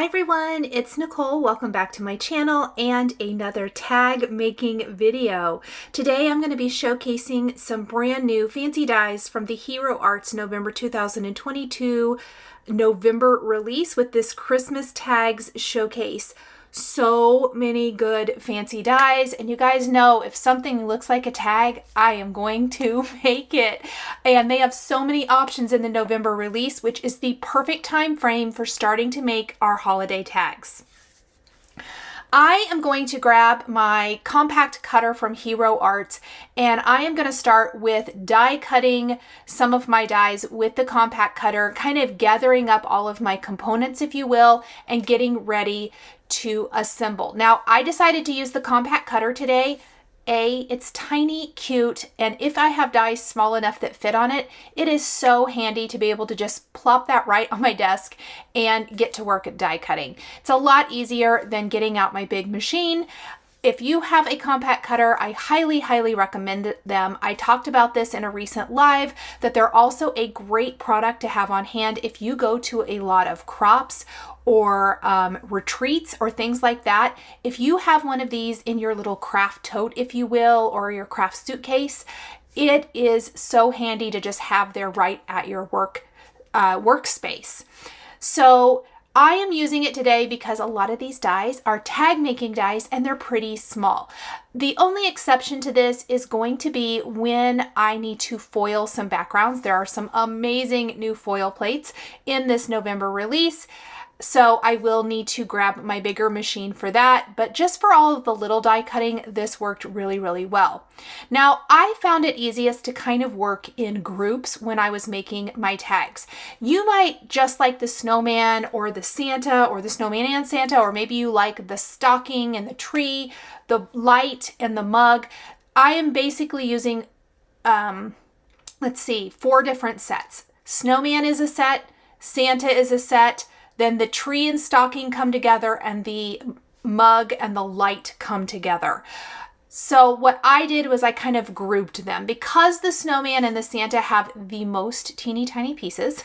Hi everyone, it's Nicole. Welcome back to my channel and another tag making video. Today I'm going to be showcasing some brand new fancy dies from the Hero Arts November 2022 November release with this Christmas tags showcase. So many good fancy dies, and you guys know if something looks like a tag, I am going to make it. And they have so many options in the November release, which is the perfect time frame for starting to make our holiday tags. I am going to grab my compact cutter from Hero Arts, and I am going to start with die cutting some of my dies with the compact cutter, kind of gathering up all of my components, if you will, and getting ready to assemble. Now, I decided to use the compact cutter today. It's tiny, cute, and if I have dies small enough that fit on it, it is so handy to be able to just plop that right on my desk and get to work at die cutting. It's a lot easier than getting out my big machine. If you have a compact cutter, I highly recommend them. I talked about this in a recent live, that they're also a great product to have on hand if you go to a lot of crops or retreats or things like that. If you have one of these in your little craft tote, if you will, or your craft suitcase, it is so handy to just have there right at your workspace. So I am using it today because a lot of these dies are tag making dies and they're pretty small. The only exception to this is going to be when I need to foil some backgrounds. There are some amazing new foil plates in this November release, so I will need to grab my bigger machine for that. But just for all of the little die cutting, this worked really well. Now, I found it easiest to kind of work in groups when I was making my tags. You might just like the snowman or the Santa or the snowman and Santa, or maybe you like the stocking and the tree, the light and the mug. I am basically using, 4 different sets. Snowman is a set, Santa is a set, then the tree and stocking come together, and the mug and the light come together. So what I did was I kind of grouped them. Because the snowman and the Santa have the most teeny tiny pieces,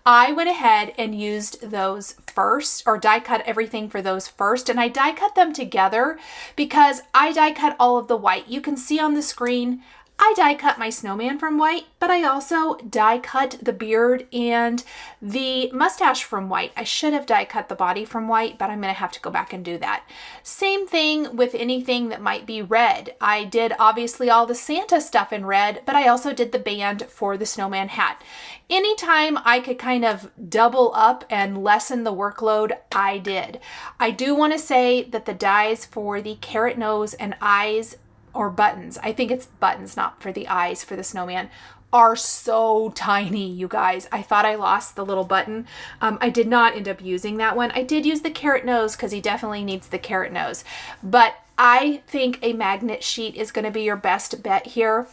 I went ahead and used those first, or die cut everything for those first, and I die cut them together because I die cut all of the white. You can see on the screen, I die cut my snowman from white, but I also die cut the beard and the mustache from white. I should have die cut the body from white, but I'm going to have to go back and do that. Same thing with anything that might be red. I did obviously all the Santa stuff in red, but I also did the band for the snowman hat. Anytime I could kind of double up and lessen the workload, I did. I do want to say that the dies for the carrot nose and eyes, or buttons, I think it's buttons, not for the eyes for the snowman, are so tiny, you guys. I thought I lost the little button. I did not end up using that one. I did use the carrot nose because he definitely needs the carrot nose. But I think a magnet sheet is going to be your best bet here.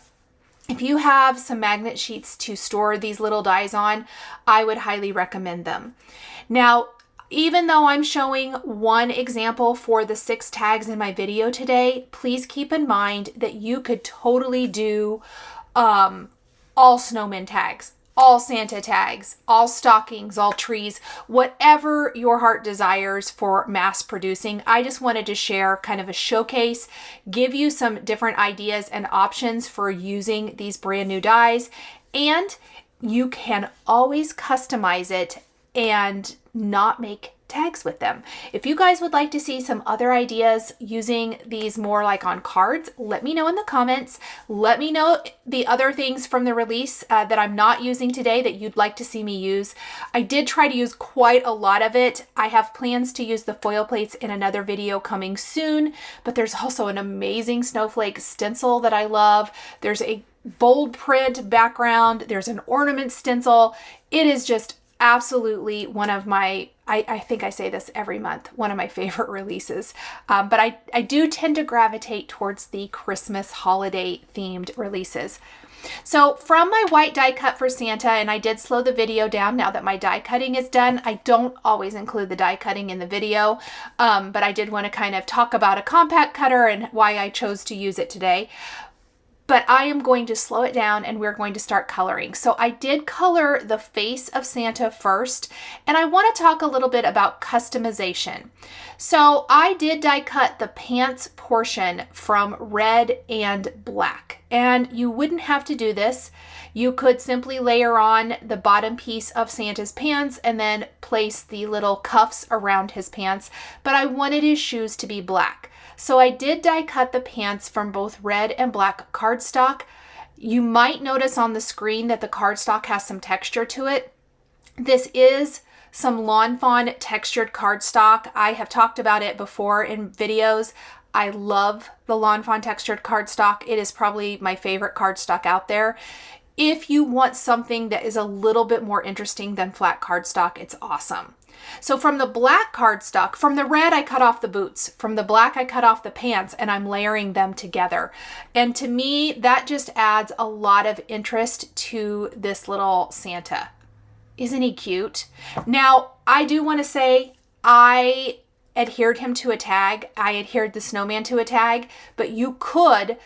If you have some magnet sheets to store these little dies on, I would highly recommend them. Now, even though I'm showing one example for the 6 tags in my video today, please keep in mind that you could totally do all snowman tags, all Santa tags, all stockings, all trees, whatever your heart desires for mass producing. I just wanted to share kind of a showcase, give you some different ideas and options for using these brand new dies, and you can always customize it and not make tags with them. If you guys would like to see some other ideas using these more like on cards, let me know in the comments. Let me know the other things from the release that I'm not using today that you'd like to see me use. I did try to use quite a lot of it. I have plans to use the foil plates in another video coming soon, but there's also an amazing snowflake stencil that I love. There's a bold print background. There's an ornament stencil. It is just absolutely one of my, I think I say this every month, one of my favorite releases. But I do tend to gravitate towards the Christmas holiday themed releases. So from my white die cut for Santa, and I did slow the video down now that my die cutting is done. I don't always include the die cutting in the video, but I did want to kind of talk about a compact cutter and why I chose to use it today. but I am going to slow it down and we're going to start coloring. So I did color the face of Santa first, and I want to talk a little bit about customization. So I did die cut the pants portion from red and black, and you wouldn't have to do this. You could simply layer on the bottom piece of Santa's pants and then place the little cuffs around his pants, but I wanted his shoes to be black. So I did die cut the pants from both red and black cardstock. You might notice on the screen that the cardstock has some texture to it. This is some Lawn Fawn textured cardstock. I have talked about it before in videos. I love the Lawn Fawn textured cardstock. It is probably my favorite cardstock out there. If you want something that is a little bit more interesting than flat cardstock, it's awesome. So from the black cardstock, from the red, I cut off the boots. From the black, I cut off the pants, and I'm layering them together. And to me, that just adds a lot of interest to this little Santa. Isn't he cute? Now, I do want to say I adhered him to a tag. I adhered the snowman to a tag, but you could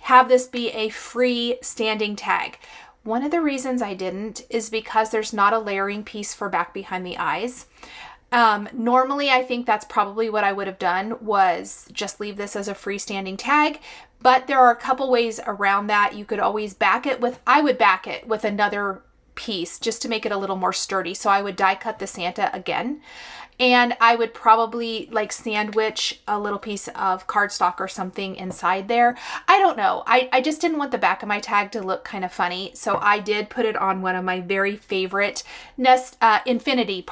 have this be a free standing tag. One of the reasons I didn't is because there's not a layering piece for back behind the eyes. Normally, I think that's probably what I would have done, was just leave this as a freestanding tag, but there are a couple ways around that. You could always back it with, I would back it with another piece just to make it a little more sturdy. So I would die cut the Santa again, and I would probably like sandwich a little piece of cardstock or something inside there. I don't know. I just didn't want the back of my tag to look kind of funny. So I did put it on one of my very favorite Infinity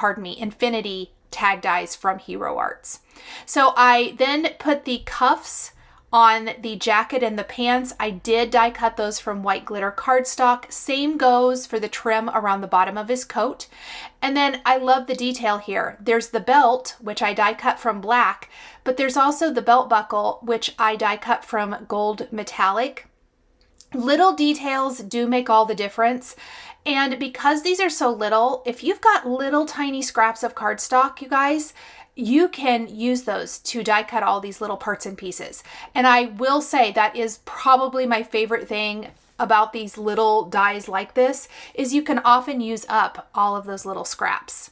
tag dies from Hero Arts. So I then put the cuffs on the jacket and the pants. I did die cut those from white glitter cardstock. Same goes for the trim around the bottom of his coat. And then I love the detail here. There's the belt, which I die cut from black, but there's also the belt buckle, which I die cut from gold metallic. Little details do make all the difference. And because these are so little, if you've got little tiny scraps of cardstock, you guys, you can use those to die cut all these little parts and pieces. And I will say that is probably my favorite thing about these little dies like this, is you can often use up all of those little scraps.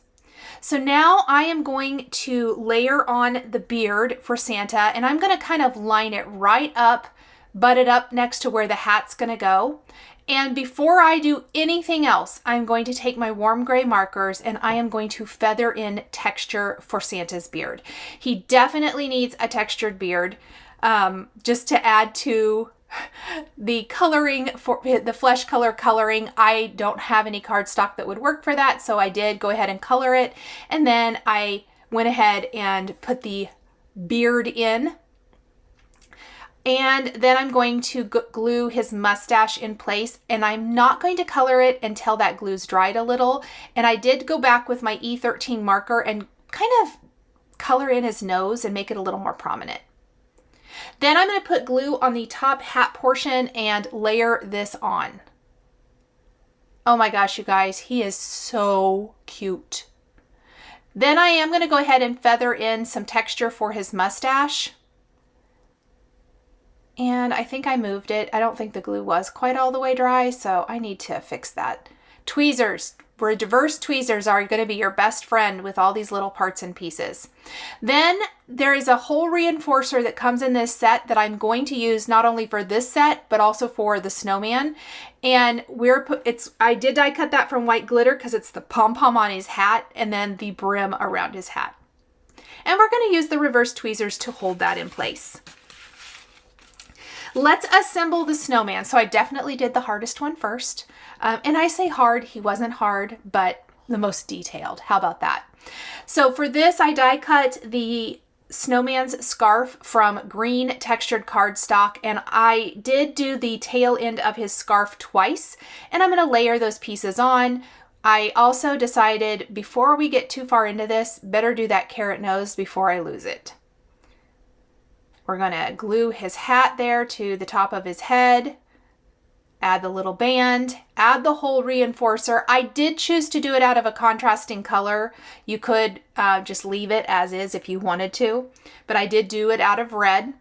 So now I am going to layer on the beard for Santa, and I'm going to kind of line it right up, butt it up next to where the hat's going to go. And before I do anything else, I'm going to take my warm gray markers and I am going to feather in texture for Santa's beard. He definitely needs a textured beard, just to add to the coloring, for the flesh color coloring. I don't have any cardstock that would work for that, so I did go ahead and color it. And then I went ahead and put the beard in. And then I'm going to glue his mustache in place, and I'm not going to color it until that glue's dried a little. And I did go back with my E13 marker and kind of color in his nose and make it a little more prominent. Then I'm going to put glue on the top hat portion and layer this on. Oh my gosh, you guys, he is so cute. Then I am going to go ahead and feather in some texture for his mustache. And I think I moved it. I don't think the glue was quite all the way dry, so I need to fix that. Tweezers. Reverse tweezers are going to be your best friend with all these little parts and pieces. Then there is a hole reinforcer that comes in this set that I'm going to use not only for this set, but also for the snowman. And I did die cut that from white glitter because it's the pom-pom on his hat and then the brim around his hat. And we're going to use the reverse tweezers to hold that in place. Let's assemble the snowman. So I definitely did the hardest one first. And I say hard, he wasn't hard, but the most detailed. How about that? So for this, I die cut the snowman's scarf from green textured cardstock, and I did do the tail end of his scarf twice, and I'm going to layer those pieces on. I also decided before we get too far into this, better do that carrot nose before I lose it. We're going to glue his hat there to the top of his head, add the little band, add the hole reinforcer. I did choose to do it out of a contrasting color. You could just leave it as is if you wanted to, but I did do it out of red.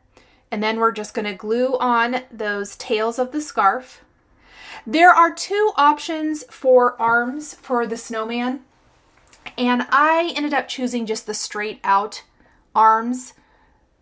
And then we're just going to glue on those tails of the scarf. There are two options for arms for the snowman, and I ended up choosing just the straight out arms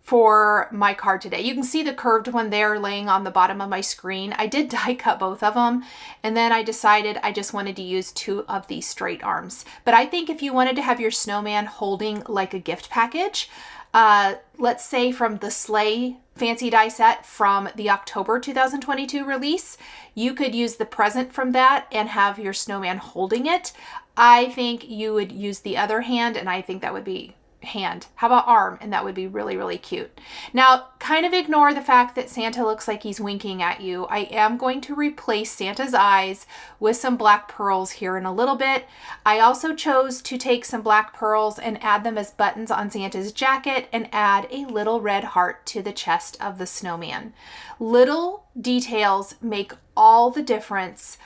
for my card today. You can see the curved one there laying on the bottom of my screen. I did die cut both of them, and then I decided I just wanted to use two of these straight arms. But I think if you wanted to have your snowman holding like a gift package, let's say from the SLEIGH fancy die set from the October 2022 release, you could use the present from that and have your snowman holding it. I think you would use the other hand, and I think that would be hand. How about arm? And that would be really, really cute. Now, kind of ignore the fact that Santa looks like he's winking at you. I am going to replace Santa's eyes with some black pearls here in a little bit. I also chose to take some black pearls and add them as buttons on Santa's jacket and add a little red heart to the chest of the snowman. Little details make all the difference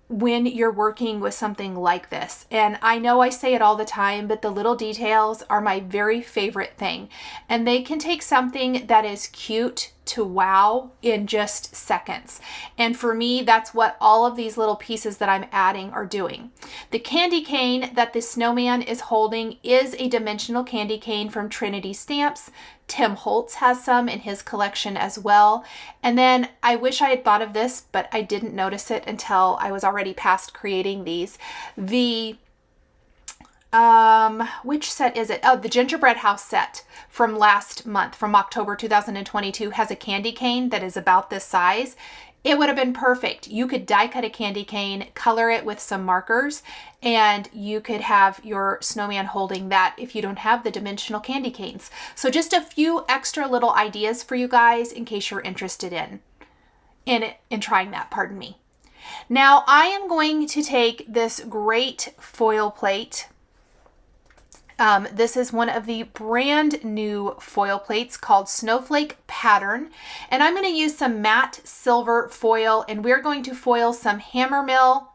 when you're working with something like this. And I know I say it all the time, but the little details are my very favorite thing. And they can take something that is cute to wow in just seconds. And for me, that's what all of these little pieces that I'm adding are doing. The candy cane that the snowman is holding is a dimensional candy cane from Trinity Stamps. Tim Holtz has some in his collection as well. And then I wish I had thought of this, but I didn't notice it until I was already past creating these. The which set is it? Oh, the Gingerbread House set from last month, from October 2022, has a candy cane that is about this size. It would have been perfect. You could die cut a candy cane, color it with some markers, and you could have your snowman holding that if you don't have the dimensional candy canes. So just a few extra little ideas for you guys in case you're interested in trying that, pardon me. Now I am going to take this great foil plate. This is one of the brand new foil plates called Snowflake Pattern, and I'm going to use some matte silver foil, and we're going to foil some Hammermill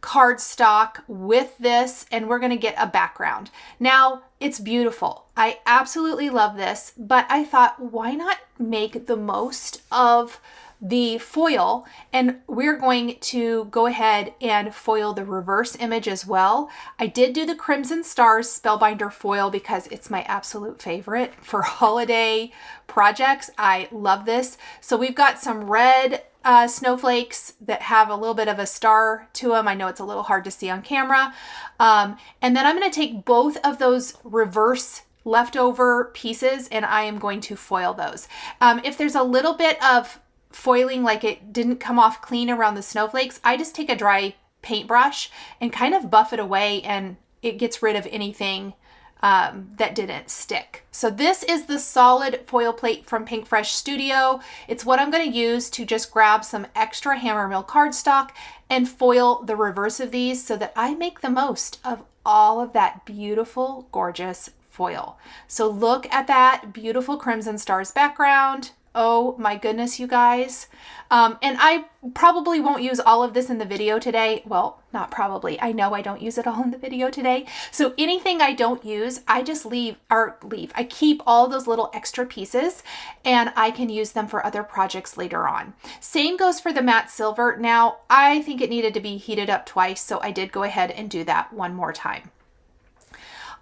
cardstock with this, and we're going to get a background. Now, it's beautiful. I absolutely love this, but I thought, why not make the most of the foil, and we're going to go ahead and foil the reverse image as well. I did do the Crimson Stars Spellbinder foil because it's my absolute favorite for holiday projects. I love this. So we've got some red snowflakes that have a little bit of a star to them. I know it's a little hard to see on camera. And then I'm going to take both of those reverse leftover pieces and I am going to foil those. If there's a little bit of foiling, like it didn't come off clean around the snowflakes, I just take a dry paintbrush and kind of buff it away, and it gets rid of anything that didn't stick. So this is the solid foil plate from Pink Fresh Studio. It's what I'm going to use to just grab some extra Hammermill cardstock and foil the reverse of these so that I make the most of all of that beautiful, gorgeous foil. So look at that beautiful Crimson Stars background. Oh my goodness, you guys. And I probably won't use all of this in the video today. Well, not probably. I know I don't use it all in the video today. So anything I don't use, I just leave. I keep all those little extra pieces and I can use them for other projects later on. Same goes for the matte silver. Now, I think it needed to be heated up twice, so I did go ahead and do that one more time.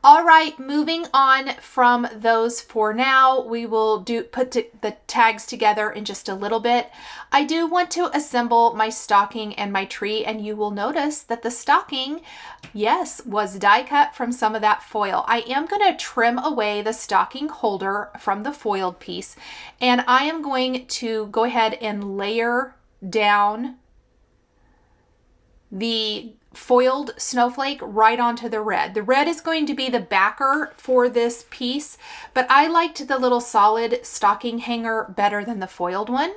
All right, moving on from those for now, we will put the tags together in just a little bit. I do want to assemble my stocking and my tree, and you will notice that the stocking, yes, was die cut from some of that foil. I am going to trim away the stocking holder from the foiled piece, and I am going to go ahead and layer down the foiled snowflake right onto the red. The red is going to be the backer for this piece, but I liked the little solid stocking hanger better than the foiled one.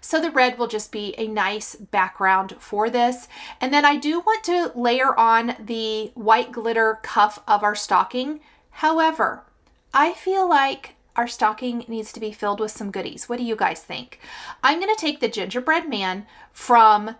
So the red will just be a nice background for this. And then I do want to layer on the white glitter cuff of our stocking. However, I feel like our stocking needs to be filled with some goodies. What do you guys think? I'm going to take the Gingerbread Man from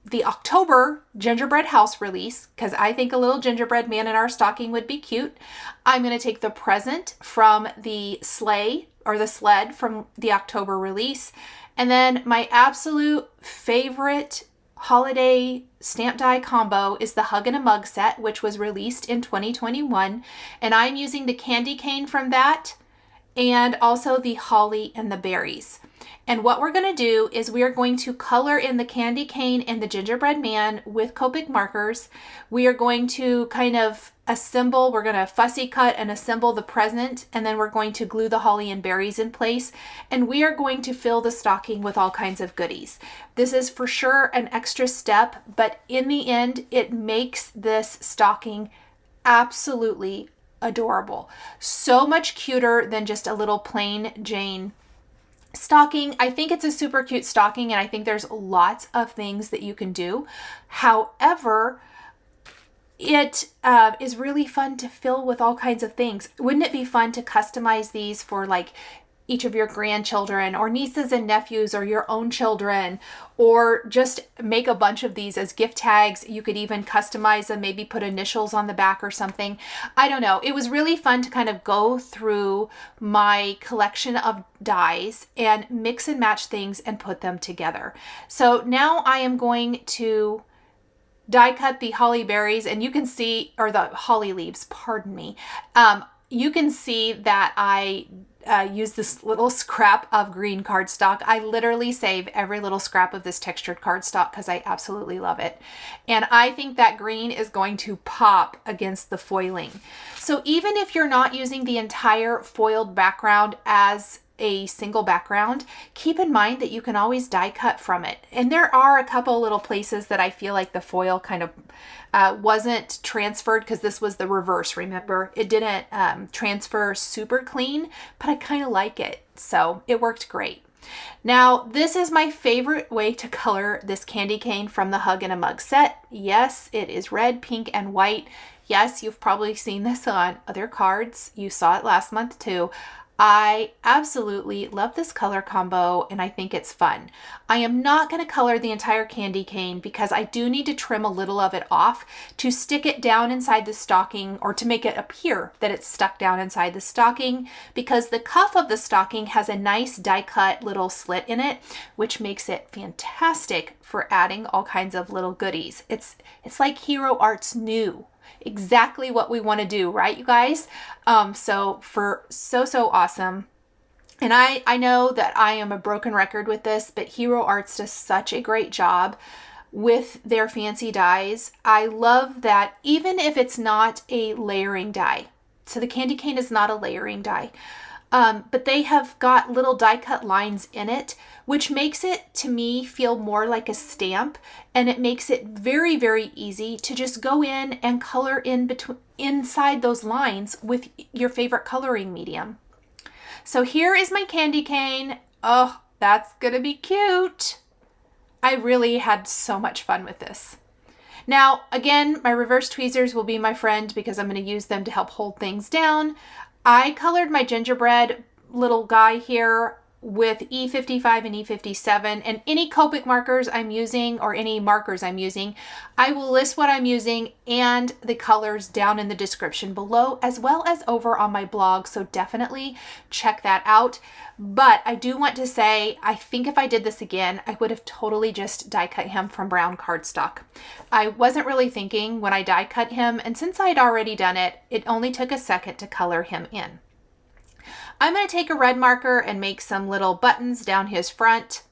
the October Gingerbread House release, because I think a little gingerbread man in our stocking would be cute. I'm going to take the present from the SLEIGH or the sled from the October release. And then my absolute favorite holiday stamp die combo is the Hug and a Mug set, which was released in 2021. And I'm using the candy cane from that and also the holly and the berries. And what we're going to do is we are going to color in the candy cane and the gingerbread man with Copic markers. We are going to kind of assemble, we're going to fussy cut and assemble the present, and then we're going to glue the holly and berries in place. And we are going to fill the stocking with all kinds of goodies. This is for sure an extra step, but in the end, it makes this stocking absolutely adorable. So much cuter than just a little plain Jane stocking. I think it's a super cute stocking, and I think there's lots of things that you can do. However, it is really fun to fill with all kinds of things. Wouldn't it be fun to customize these for like each of your grandchildren or nieces and nephews or your own children, or just make a bunch of these as gift tags? You could even customize them, maybe put initials on the back or something. I don't know. It was really fun to kind of go through my collection of dies and mix and match things and put them together. So now I am going to die cut the holly berries, and you can see, or the holly leaves, pardon me. You can see that I use this little scrap of green cardstock. I literally save every little scrap of this textured cardstock because I absolutely love it. And I think that green is going to pop against the foiling. So even if you're not using the entire foiled background as a single background, keep in mind that you can always die cut from it. And there are a couple little places that I feel like the foil kind of wasn't transferred, because this was the reverse, remember? It didn't transfer super clean, but I kind of like it. So it worked great. Now, this is my favorite way to color this candy cane from the Hug and a Mug set. Yes, it is red, pink, and white. Yes, you've probably seen this on other cards. You saw it last month too. I absolutely love this color combo, and I think it's fun. I am not going to color the entire candy cane because I do need to trim a little of it off to stick it down inside the stocking, or to make it appear that it's stuck down inside the stocking, because the cuff of the stocking has a nice die cut little slit in it, which makes it fantastic for adding all kinds of little goodies. It's like Hero Arts new. Exactly what we want to do, right, you guys? So awesome. And I know that I am a broken record with this, but Hero Arts does such a great job with their fancy dies. I love that even if it's not a layering die, so the candy cane is not a layering die, but they have got little die cut lines in it, which makes it, to me, feel more like a stamp, and it makes it very, very easy to just go in and color inside those lines with your favorite coloring medium. So here is my candy cane. Oh, that's gonna be cute. I really had so much fun with this. Now, again, my reverse tweezers will be my friend because I'm going to use them to help hold things down. I colored my gingerbread little guy here with E55 and E57, and any Copic markers I'm using, or any markers I'm using, I will list what I'm using and the colors down in the description below, as well as over on my blog, so definitely check that out. But I do want to say, I think if I did this again, I would have totally just die cut him from brown cardstock. I wasn't really thinking when I die cut him, and since I'd already done it, it only took a second to color him in. I'm going to take a red marker and make some little buttons down his front.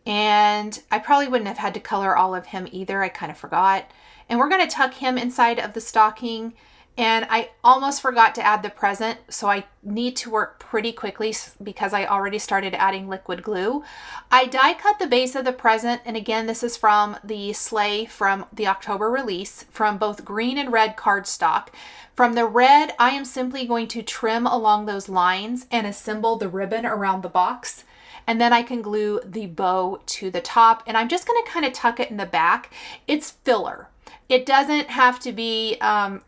And I probably wouldn't have had to color all of him either. I kind of forgot. And we're going to tuck him inside of the stocking. And I almost forgot to add the present, so I need to work pretty quickly because I already started adding liquid glue. I die cut the base of the present, and again, this is from the SLEIGH from the October release, from both green and red cardstock. From the red, I am simply going to trim along those lines and assemble the ribbon around the box. And then I can glue the bow to the top, and I'm just going to kind of tuck it in the back. It's filler. It doesn't have to be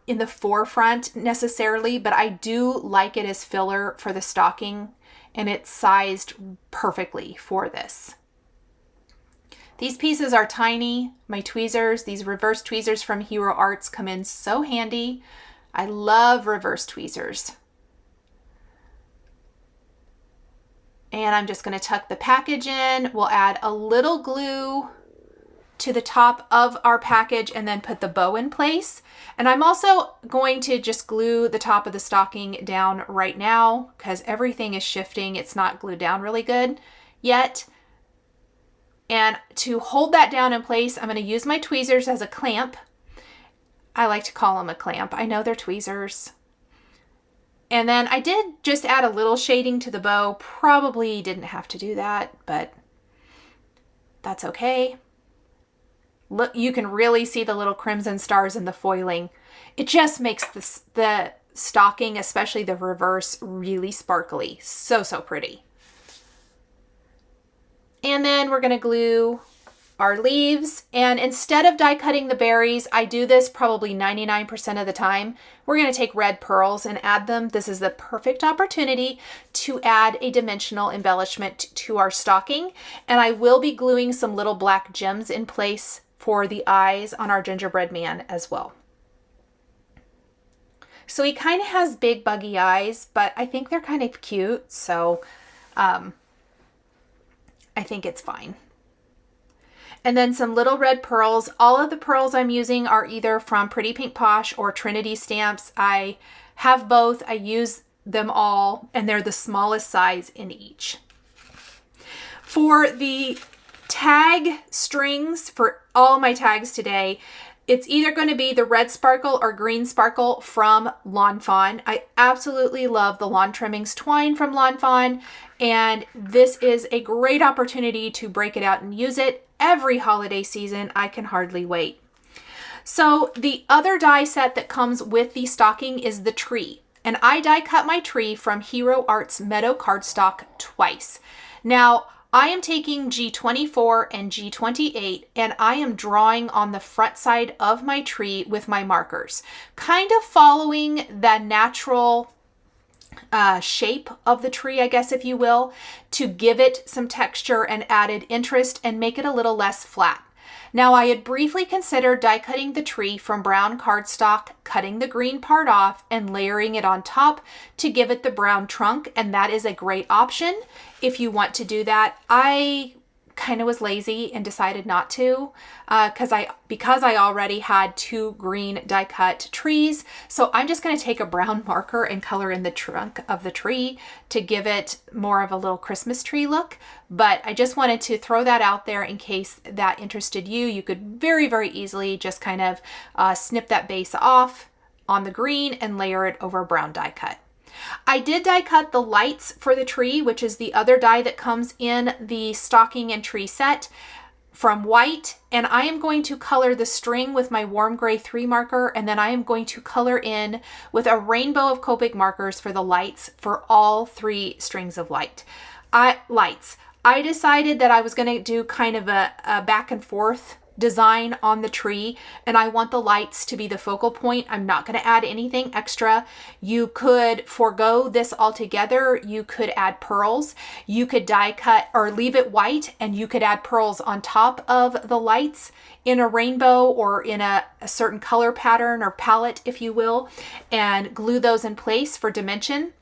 in the forefront necessarily, but I do like it as filler for the stocking, and it's sized perfectly for this. These pieces are tiny. My tweezers, these reverse tweezers from Hero Arts, come in so handy. I love reverse tweezers. And I'm just going to tuck the package in. We'll add a little glue to the top of our package and then put the bow in place. And I'm also going to just glue the top of the stocking down right now because everything is shifting. It's not glued down really good yet. And to hold that down in place, I'm going to use my tweezers as a clamp. I like to call them a clamp. I know they're tweezers. And then I did just add a little shading to the bow. Probably didn't have to do that, but that's okay. Look, you can really see the little crimson stars in the foiling. It just makes the stocking, especially the reverse, really sparkly. So, so pretty. And then we're going to glue our leaves. And instead of die cutting the berries, I do this probably 99% of the time. We're going to take red pearls and add them. This is the perfect opportunity to add a dimensional embellishment to our stocking. And I will be gluing some little black gems in place for the eyes on our gingerbread man as well. So he kind of has big buggy eyes, but I think they're kind of cute. So I think it's fine. And then some little red pearls. All of the pearls I'm using are either from Pretty Pink Posh or Trinity Stamps. I have both. I use them all, and they're the smallest size in each. For the tag strings, for all my tags today, it's either going to be the red sparkle or green sparkle from Lawn Fawn. I absolutely love the lawn trimmings twine from Lawn Fawn, and this is a great opportunity to break it out and use it every holiday season. I can hardly wait. So the other die set that comes with the stocking is the tree, and I die cut my tree from Hero Art's Meadow cardstock twice. Now, I am taking G24 and G28, and I am drawing on the front side of my tree with my markers, kind of following the natural shape of the tree, I guess, if you will, to give it some texture and added interest and make it a little less flat. Now, I had briefly considered die cutting the tree from brown cardstock, cutting the green part off and layering it on top to give it the brown trunk, and that is a great option if you want to do that. I kind of was lazy and decided not to because I already had two green die cut trees. So I'm just going to take a brown marker and color in the trunk of the tree to give it more of a little Christmas tree look. But I just wanted to throw that out there in case that interested you. You could very, very easily just kind of snip that base off on the green and layer it over a brown die cut. I did die cut the lights for the tree, which is the other die that comes in the stocking and tree set, from white, and I am going to color the string with my warm gray 3 marker, and then I am going to color in with a rainbow of Copic markers for the lights for all 3 strings of lights. I decided that I was going to do kind of a back and forth design on the tree, and I want the lights to be the focal point. I'm not going to add anything extra. You could forego this altogether. You could add pearls. You could die cut or leave it white, and you could add pearls on top of the lights in a rainbow or in a certain color pattern or palette, if you will, and glue those in place for dimension.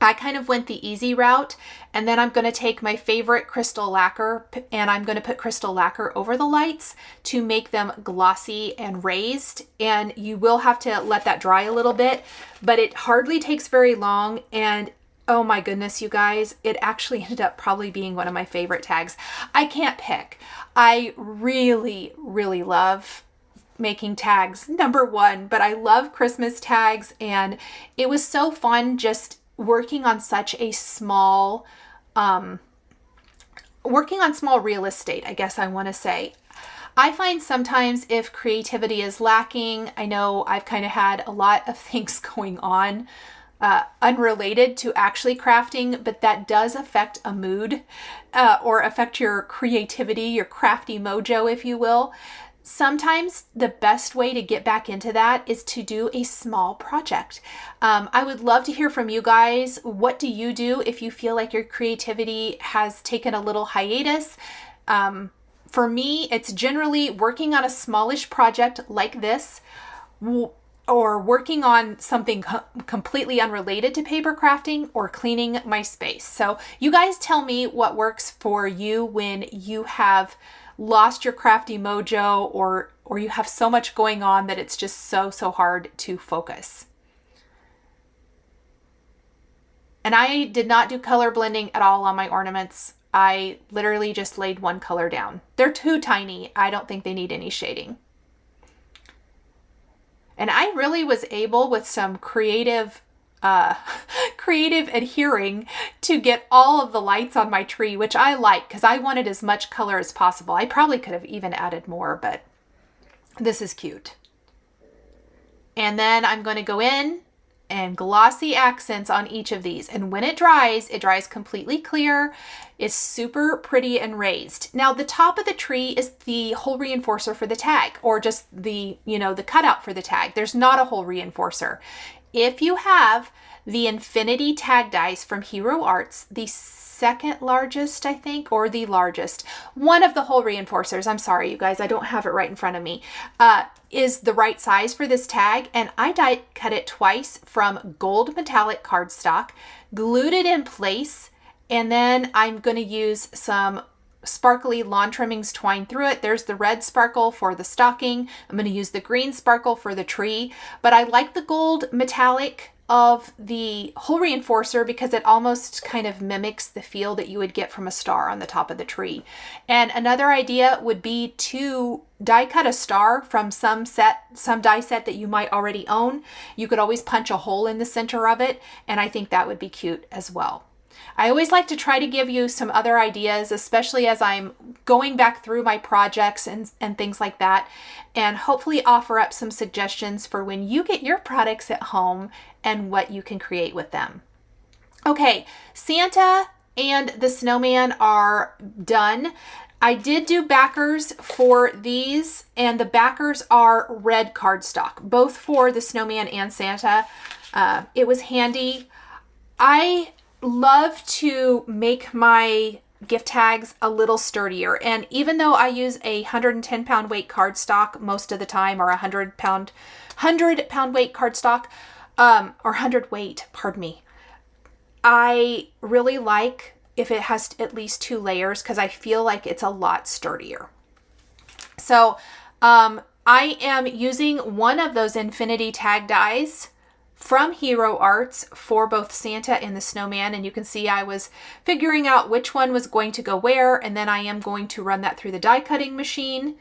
I kind of went the easy route, and then I'm going to take my favorite crystal lacquer and I'm going to put crystal lacquer over the lights to make them glossy and raised. And you will have to let that dry a little bit, but it hardly takes very long. And oh my goodness, you guys, it actually ended up probably being one of my favorite tags. I can't pick. I really, really love making tags, number one, but I love Christmas tags, and it was so fun just working on such a small, real estate, I guess I want to say. I find sometimes if creativity is lacking, I know I've kind of had a lot of things going on unrelated to actually crafting, but that does affect a mood or affect your creativity, your crafty mojo, if you will. Sometimes the best way to get back into that is to do a small project. I would love to hear from you guys. What do you do if you feel like your creativity has taken a little hiatus? For me, it's generally working on a smallish project like this, or working on something completely unrelated to paper crafting, or cleaning my space. So you guys tell me what works for you when you have lost your crafty mojo, or you have so much going on that it's just so hard to focus. And I did not do color blending at all on my ornaments. I literally just laid one color down. They're too tiny. I don't think they need any shading. And I really was able, with some creative adhering, to get all of the lights on my tree, which I like because I wanted as much color as possible. I probably could have even added more, but this is cute. And then I'm going to go in and glossy accents on each of these. And when it dries completely clear. It's super pretty and raised. Now the top of the tree is the hole reinforcer for the tag, or just the, the cutout for the tag. There's not a hole reinforcer. If you have the Infinity tag dies from Hero Arts, the second largest, I think, or the largest, one of the hole reinforcers, I'm sorry you guys, I don't have it right in front of me, is the right size for this tag. And I die cut it twice from gold metallic cardstock, glued it in place, and then I'm going to use some sparkly lawn trimmings twined through it. There's the red sparkle for the stocking. I'm going to use the green sparkle for the tree, but I like the gold metallic of the hole reinforcer because it almost kind of mimics the feel that you would get from a star on the top of the tree. And another idea would be to die cut a star from some die set that you might already own. You could always punch a hole in the center of it, and I think that would be cute as well. I always like to try to give you some other ideas, especially as I'm going back through my projects and things like that, and hopefully offer up some suggestions for when you get your products at home and what you can create with them. Okay, Santa and the snowman are done. I did do backers for these, and the backers are red cardstock, both for the snowman and Santa. It was handy. I love to make my gift tags a little sturdier, and even though I use a 110-pound weight cardstock most of the time, or 100-pound weight cardstock, or 100 weight, pardon me, I really like if it has at least 2 layers because I feel like it's a lot sturdier. So I am using one of those Infinity tag dies from Hero Arts for both Santa and the snowman, and you can see I was figuring out which one was going to go where, and then I am going to run that through the die cutting machine.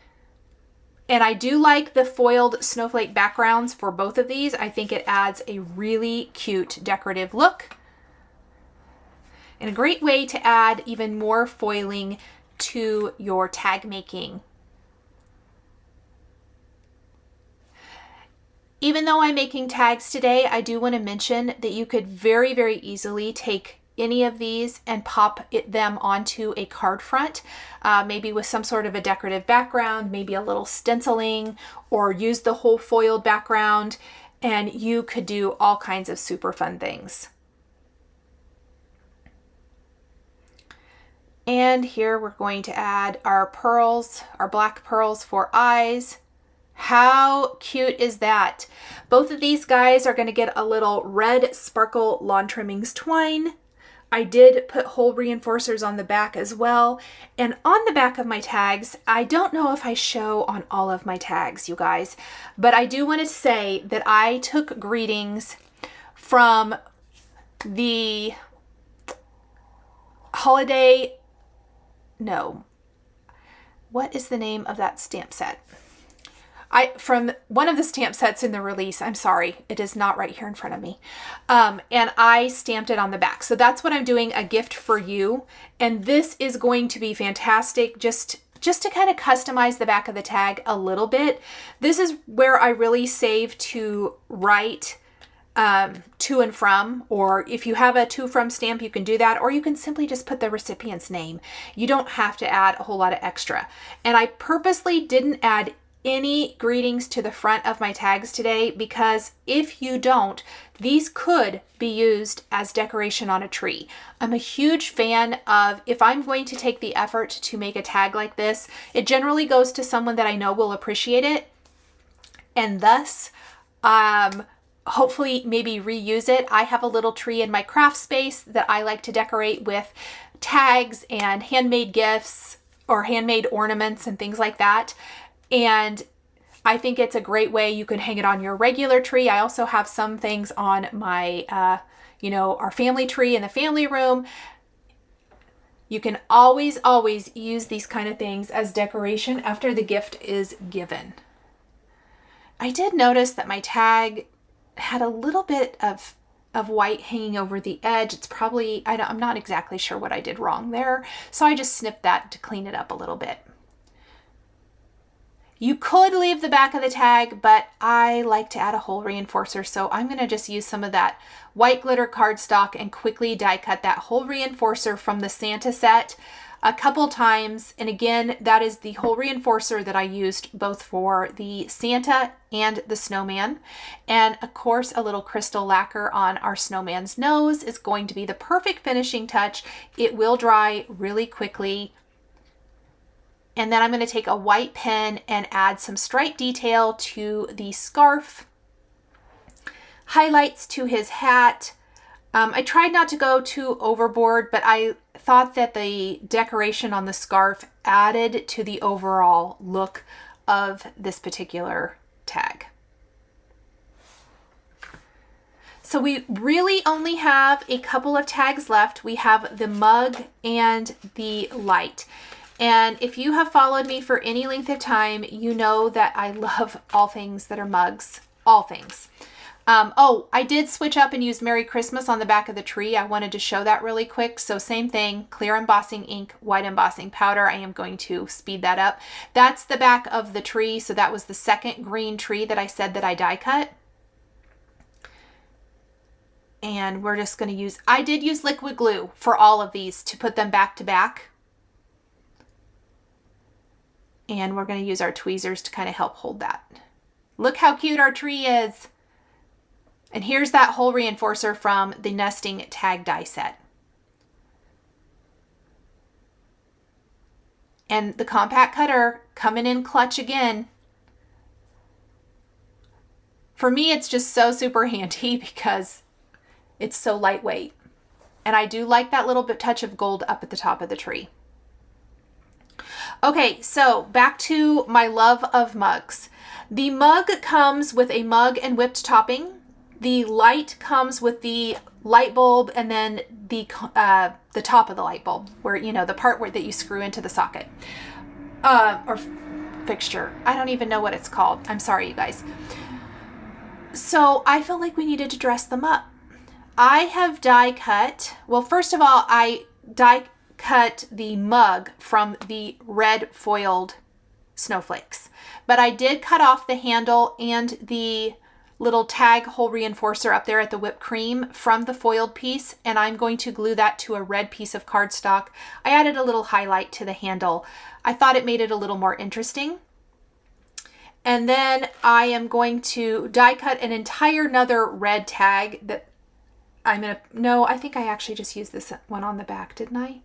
And I do like the foiled snowflake backgrounds for both of these. I think it adds a really cute decorative look and a great way to add even more foiling to your tag making. Even though I'm making tags today, I do want to mention that you could very, very easily take any of these and pop them onto a card front, maybe with some sort of a decorative background, maybe a little stenciling, or use the whole foiled background, and you could do all kinds of super fun things. And here we're going to add our pearls, our black pearls for eyes. How cute is that? Both of these guys are going to get a little red sparkle lawn trimmings twine. I did put hole reinforcers on the back as well. And on the back of my tags, I don't know if I show on all of my tags, you guys, but I do want to say that I took greetings from the holiday, no, what is the name of that stamp set? From one of the stamp sets in the release, I'm sorry, it is not right here in front of me. And I stamped it on the back. So that's what I'm doing, a gift for you. And this is going to be fantastic just to kind of customize the back of the tag a little bit. This is where I really save to write to and from, or if you have a to from stamp, you can do that, or you can simply just put the recipient's name. You don't have to add a whole lot of extra. And I purposely didn't add any greetings to the front of my tags today because if you don't, these could be used as decoration on a tree. I'm a huge fan of, if I'm going to take the effort to make a tag like this, it generally goes to someone that I know will appreciate it. And thus, Hopefully maybe reuse it. I have a little tree in my craft space that I like to decorate with tags and handmade gifts or handmade ornaments and things like that. And I think it's a great way. You can hang it on your regular tree. I also have some things on my, our family tree in the family room. You can always use these kind of things as decoration after the gift is given. I did notice that my tag had a little bit of white hanging over the edge. It's probably, I'm not exactly sure what I did wrong there. So I just snipped that to clean it up a little bit. You could leave the back of the tag, but I like to add a hole reinforcer. So I'm going to just use some of that white glitter cardstock and quickly die cut that hole reinforcer from the Santa set a couple times. And again, that is the hole reinforcer that I used both for the Santa and the snowman. And of course, a little crystal lacquer on our snowman's nose is going to be the perfect finishing touch. It will dry really quickly. And then I'm going to take a white pen and add some stripe detail to the scarf, highlights to his hat. I tried not to go too overboard, but I thought that the decoration on the scarf added to the overall look of this particular tag. So we really only have a couple of tags left. We have the mug and the light. And if you have followed me for any length of time, you know that I love all things that are mugs, all things. I did switch up and use Merry Christmas on the back of the tree. I wanted to show that really quick. So same thing, clear embossing ink, white embossing powder. I am going to speed that up. That's the back of the tree. So that was the second green tree that I said that I die cut. And we're just going to use, I did use liquid glue for all of these to put them back to back. And we're going to use our tweezers to kind of help hold that. Look how cute our tree is. And here's that hole reinforcer from the nesting tag die set. And the compact cutter coming in clutch again. For me, it's just so super handy because it's so lightweight. And I do like that little bit touch of gold up at the top of the tree. Okay, so back to my love of mugs. The mug comes with a mug and whipped topping. The light comes with the light bulb and then the top of the light bulb, where, you know, the part where that you screw into the socket or fixture. I don't even know what it's called. I'm sorry, you guys. So I felt like we needed to dress them up. I have die cut. Well, first of all, I die cut the mug from the red foiled snowflakes, but I did cut off the handle and the little tag hole reinforcer up there at the whipped cream from the foiled piece, and I'm going to glue that to a red piece of cardstock. I added a little highlight to the handle. I thought it made it a little more interesting. And then I am going to die cut an entire another red tag that I think I actually just used this one on the back, didn't I?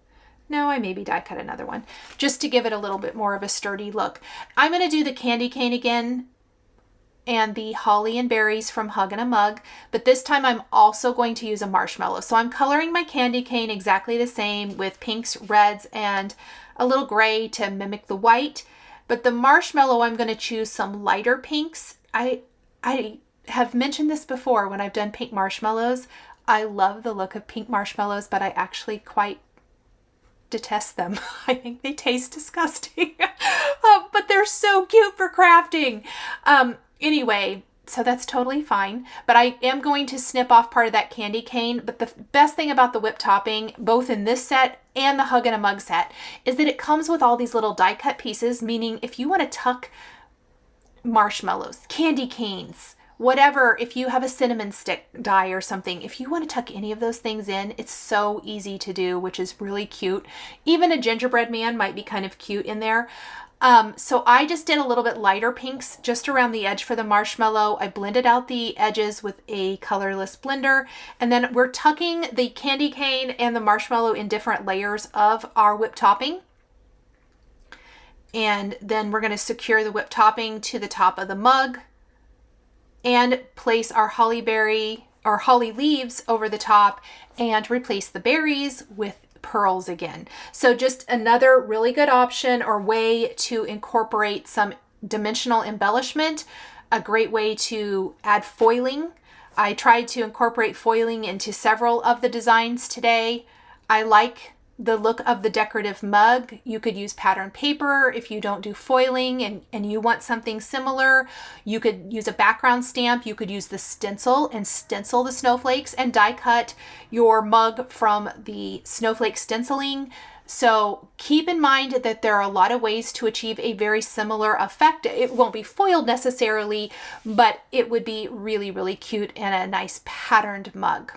No, I maybe die cut another one just to give it a little bit more of a sturdy look. I'm going to do the candy cane again and the holly and berries from Hug in a Mug, but this time I'm also going to use a marshmallow. So I'm coloring my candy cane exactly the same with pinks, reds, and a little gray to mimic the white. But the marshmallow, I'm going to choose some lighter pinks. I have mentioned this before when I've done pink marshmallows. I love the look of pink marshmallows, but I actually quite detest them. I think they taste disgusting, but they're so cute for crafting. Anyway, so that's totally fine, but I am going to snip off part of that candy cane. But the best thing about the whipped topping, both in this set and the Hug in a Mug set, is that it comes with all these little die cut pieces, meaning if you want to tuck marshmallows, candy canes, whatever, if you have a cinnamon stick die or something, if you want to tuck any of those things in, it's so easy to do, which is really cute. Even a gingerbread man might be kind of cute in there. So I just did a little bit lighter pinks just around the edge for the marshmallow. I blended out the edges with a colorless blender, and then we're tucking the candy cane and the marshmallow in different layers of our whipped topping. And then we're going to secure the whipped topping to the top of the mug. and place our holly berry or holly leaves over the top and replace the berries with pearls again. So just another really good option or way to incorporate some dimensional embellishment, a great way to add foiling. I tried to incorporate foiling into several of the designs today. I like the look of the decorative mug. You could use pattern paper if you don't do foiling and you want something similar. You could use a background stamp. You could use the stencil and stencil the snowflakes and die cut your mug from the snowflake stenciling. So keep in mind that there are a lot of ways to achieve a very similar effect. It won't be foiled necessarily, but it would be really, really cute and a nice patterned mug.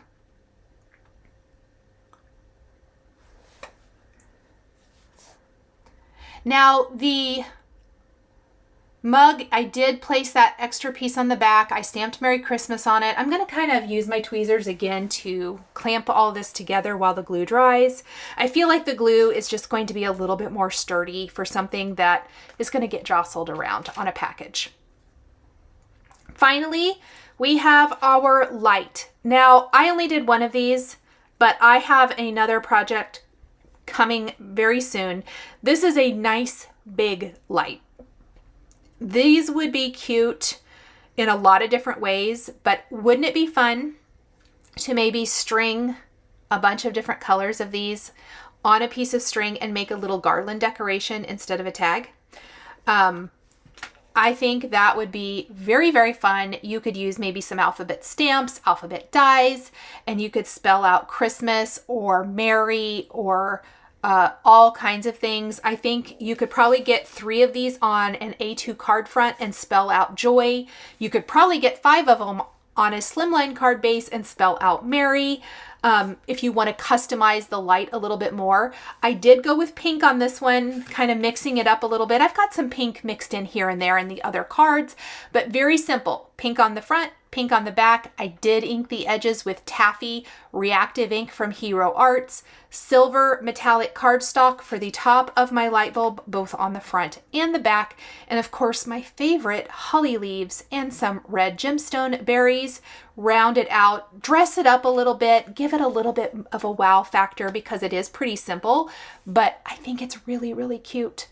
Now the mug, I did place that extra piece on the back. I stamped Merry Christmas on it. I'm going to kind of use my tweezers again to clamp all this together while the glue dries. I feel like the glue is just going to be a little bit more sturdy for something that is going to get jostled around on a package. Finally, we have our light. Now, I only did one of these, but I have another project coming very soon. This is a nice big light. These would be cute in a lot of different ways, but wouldn't it be fun to maybe string a bunch of different colors of these on a piece of string and make a little garland decoration instead of a tag? I think that would be very, very fun. You could use maybe some alphabet stamps, alphabet dies, and you could spell out Christmas or Merry or all kinds of things. I think you could probably get 3 of these on an A2 card front and spell out joy. You could probably get 5 of them on a slimline card base and spell out Merry. If you want to customize the light a little bit more. I did go with pink on this one, kind of mixing it up a little bit. I've got some pink mixed in here and there in the other cards, but very simple. Pink on the front, pink on the back. I did ink the edges with taffy reactive ink from Hero Arts, silver metallic cardstock for the top of my light bulb, both on the front and the back, and of course my favorite, holly leaves and some red gemstone berries. Round it out, dress it up a little bit, give it a little bit of a wow factor because it is pretty simple, but I think it's really, really cute.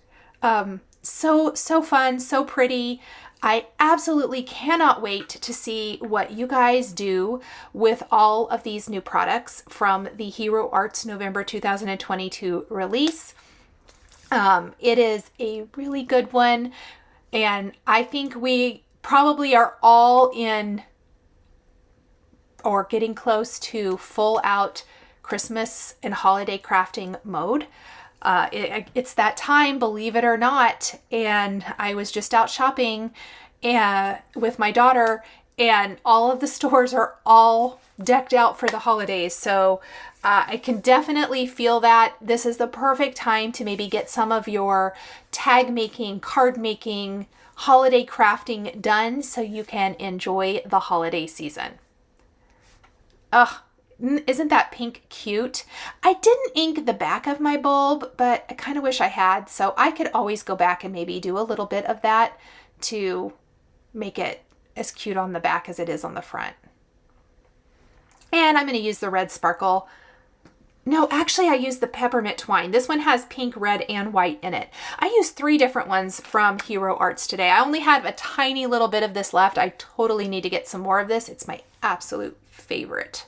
So fun, so pretty. I absolutely cannot wait to see what you guys do with all of these new products from the Hero Arts November 2022 release. It is a really good one, and I think we probably are all in or getting close to full out Christmas and holiday crafting mode. It's that time, believe it or not. And I was just out shopping with my daughter, and all of the stores are all decked out for the holidays. So I can definitely feel that this is the perfect time to maybe get some of your tag making, card making, holiday crafting done so you can enjoy the holiday season. Ugh, isn't that pink cute? I didn't ink the back of my bulb, but I kind of wish I had, so I could always go back and maybe do a little bit of that to make it as cute on the back as it is on the front. And I'm going to use the red sparkle. No, actually I used the peppermint twine. This one has pink, red, and white in it. I used 3 different ones from Hero Arts today. I only have a tiny little bit of this left. I totally need to get some more of this. It's my absolute favorite.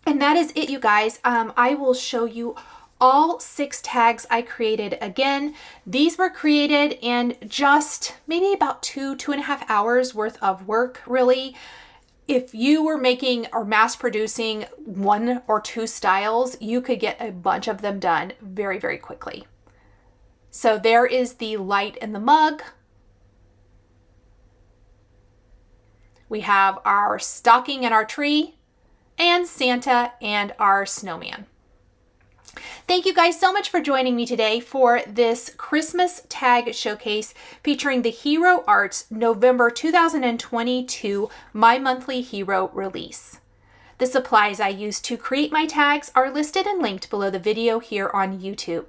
And that is it, you guys. I will show you all 6 tags I created again. These were created in just maybe about 2.5 hours worth of work, really. If you were making or mass producing 1 or 2 styles, you could get a bunch of them done very, very quickly. So there is the light in the mug. We have our stocking and our tree, and Santa and our snowman. Thank you guys so much for joining me today for this Christmas tag showcase featuring the Hero Arts November 2022 My Monthly Hero release. The supplies I used to create my tags are listed and linked below the video here on YouTube.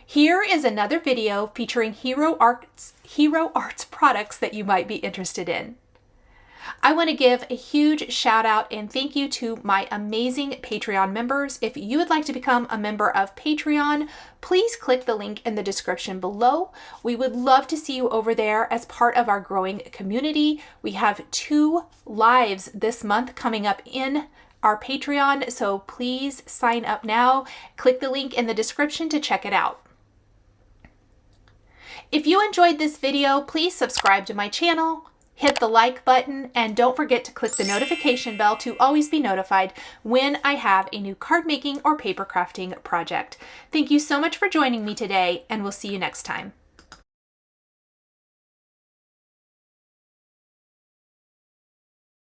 Here is another video featuring Hero Arts products that you might be interested in. I want to give a huge shout out and thank you to my amazing Patreon members. If you would like to become a member of Patreon, please click the link in the description below. We would love to see you over there as part of our growing community. We have 2 lives this month coming up in our Patreon, so please sign up now. Click the link in the description to check it out. If you enjoyed this video, please subscribe to my channel, hit the like button, and don't forget to click the notification bell to always be notified when I have a new card making or paper crafting project. Thank you so much for joining me today, and we'll see you next time.